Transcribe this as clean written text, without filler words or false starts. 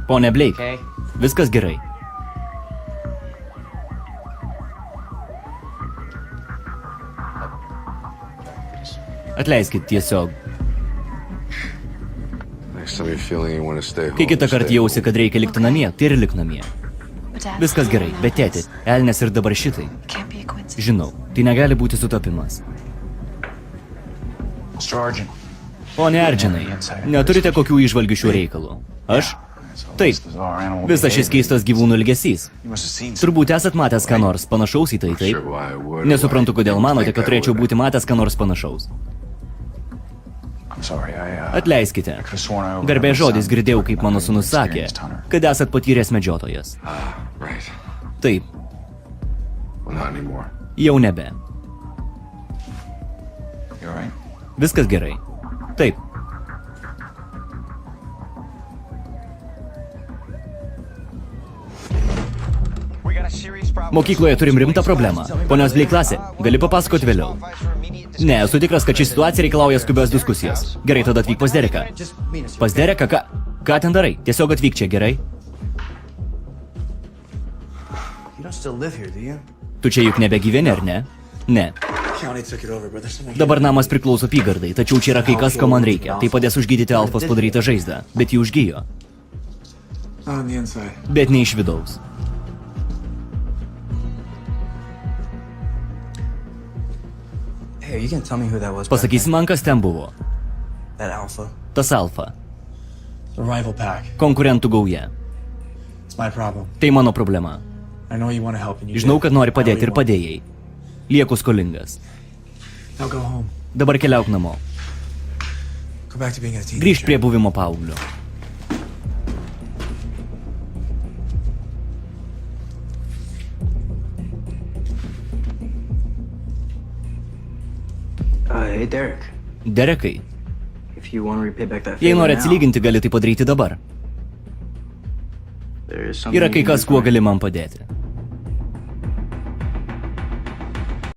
Pone Blake, viskas gerai. Atleiskit tiesiog. Kai kitą kartą jausi, kad reikia likti namie, tai ir lik namie. Viskas gerai, bet tėti, elnes ir dabar šitai. Žinau, tai negali būti sutapimas. Pone Ardžinai, neturite kokių įžvalgių šiuo reikalu? Aš? Taip. Visas šis keistas gyvūnų ilgesys. Turbūt esat matęs ką nors panašaus į tai, taip? Nesuprantu, kodėl manote, kad turėčiau būti matęs ką nors panašaus. Atleiskite. Garbės žodis girdėjau, kaip mano sūnus sakė, kad esat patyręs medžiotojas. Taip. Jau nebe. Viskas gerai. Taip. Mokykloje turim rimtą problemą. Ponios Blake klasė, gali papasakoti vėliau. Ne, esu tikras, kad ši situacija reikalauja skubios diskusijos. Gerai, tada atvyk pas Dereką. Pas Dereką? Ką ten darai? Tiesiog atvyk čia, gerai? Tu čia juk nebegyveni, ar ne? Ne. Dabar namas priklauso apygardai, tačiau čia yra kai kas, ko man reikia. Tai padės užgydyti Alfos padarytą žaizdą, bet ji užgijo. Bet ne iš vidaus. Pasakysi man, kas ten buvo. Tas Alfa. Konkurentų gauja. Tai mano problema. Žinau, kad nori padėti ir padėjai. Lieku skolingas. Dabar keliauk namo. Grįžk prie buvimo paaugliu. Derekai, jei nori atsilyginti, gali tai padaryti dabar. Yra kai kas, kuo gali man padėti.